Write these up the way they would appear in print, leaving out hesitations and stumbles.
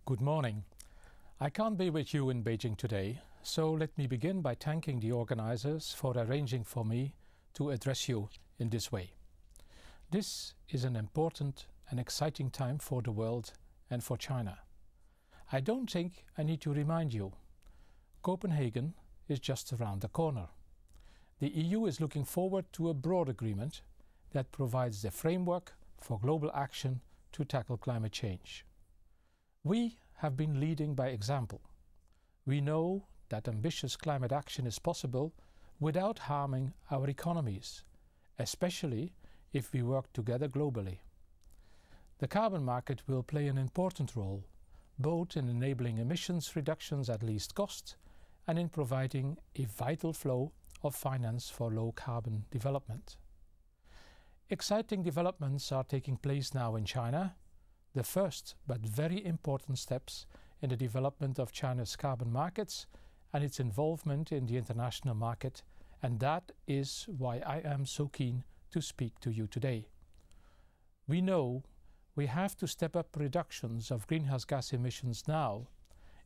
Good morning. I can't be with you in Beijing today, so let me begin by thanking the organizers for arranging for me to address you in this way. This is an important and exciting time for the world and for China. I don't think I need to remind you. Copenhagen is just around the corner. The EU is looking forward to a broad agreement that provides the framework for global action to tackle climate change. We have been leading by example. We know that ambitious climate action is possible without harming our economies, especially if we work together globally. The carbon market will play an important role, both in enabling emissions reductions at least cost and in providing a vital flow of finance for low-carbon development. Exciting developments are taking place now in China, the first but very important steps in the development of China's carbon markets and its involvement in the international market, and that is why I am so keen to speak to you today. We know we have to step up reductions of greenhouse gas emissions now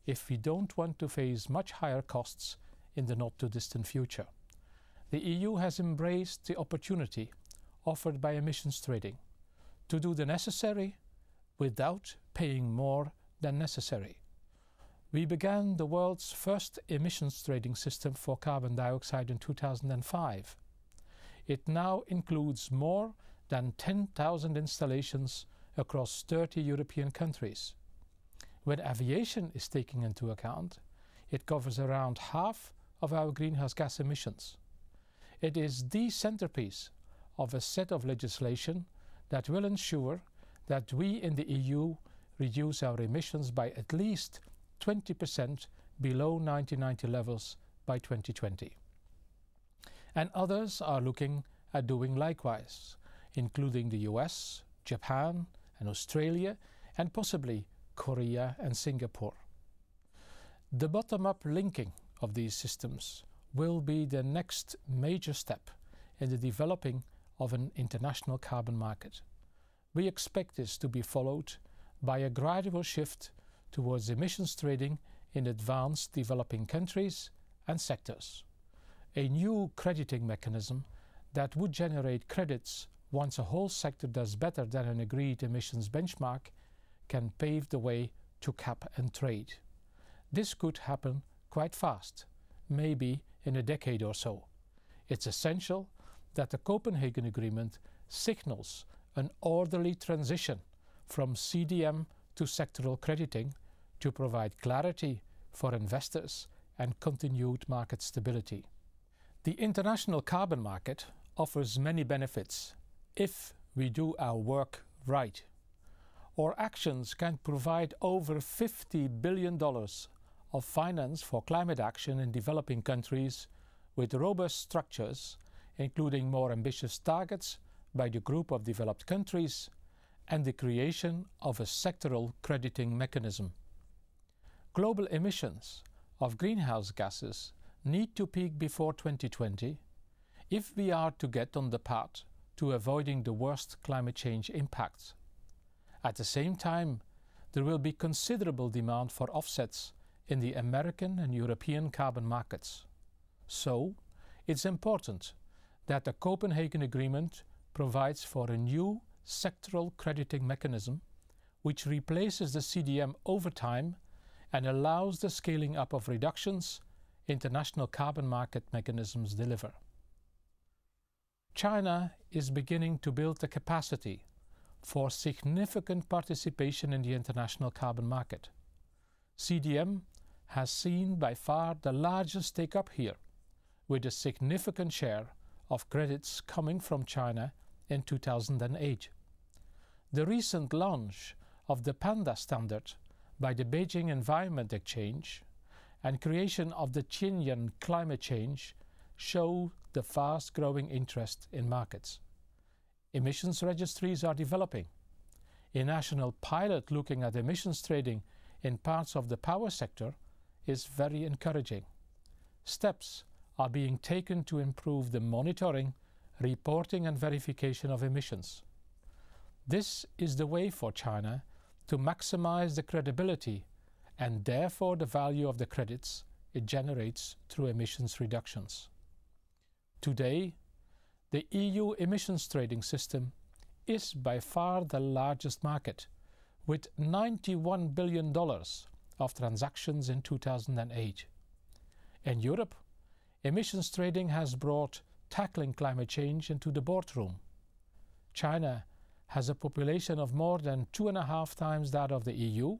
if we don't want to face much higher costs in the not-too-distant future. The EU has embraced the opportunity offered by emissions trading to do the necessary without paying more than necessary. We began the world's first emissions trading system for carbon dioxide in 2005. It now includes more than 10,000 installations across 30 European countries. When aviation is taken into account, it covers around half of our greenhouse gas emissions. It is the centerpiece of a set of legislation that will ensure that we in the EU reduce our emissions by at least 20% below 1990 levels by 2020. And others are looking at doing likewise, including the US, Japan and Australia, and possibly Korea and Singapore. The bottom-up linking of these systems will be the next major step in the developing of an international carbon market. We expect this to be followed by a gradual shift towards emissions trading in advanced developing countries and sectors. A new crediting mechanism that would generate credits once a whole sector does better than an agreed emissions benchmark can pave the way to cap and trade. This could happen quite fast, maybe in a decade or so. It's essential that the Copenhagen Agreement signals an orderly transition from CDM to sectoral crediting to provide clarity for investors and continued market stability. The international carbon market offers many benefits if we do our work right. Our actions can provide over $50 billion of finance for climate action in developing countries with robust structures, including more ambitious targets by the group of developed countries and the creation of a sectoral crediting mechanism. Global emissions of greenhouse gases need to peak before 2020 if we are to get on the path to avoiding the worst climate change impacts. At the same time, there will be considerable demand for offsets in the American and European carbon markets. So, it's important that the Copenhagen Agreement provides for a new sectoral crediting mechanism which replaces the CDM over time and allows the scaling up of reductions international carbon market mechanisms deliver. China is beginning to build the capacity for significant participation in the international carbon market. CDM has seen by far the largest take-up here, with a significant share of credits coming from China in 2008. The recent launch of the PANDA standard by the Beijing Environment Exchange and creation of the Xinjiang Climate Change show the fast-growing interest in markets. Emissions registries are developing. A national pilot looking at emissions trading in parts of the power sector is very encouraging. Steps are being taken to improve the monitoring, reporting and verification of emissions. This is the way for China to maximize the credibility and therefore the value of the credits it generates through emissions reductions. Today, the EU emissions trading system is by far the largest market, with $91 billion of transactions in 2008. In Europe, emissions trading has brought tackling climate change into the boardroom. China has a population of more than 2.5 times that of the EU,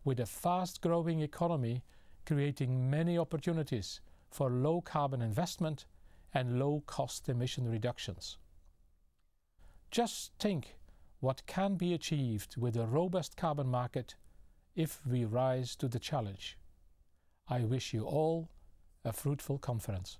with a fast-growing economy creating many opportunities for low-carbon investment and low-cost emission reductions. Just think what can be achieved with a robust carbon market if we rise to the challenge. I wish you all a fruitful conference.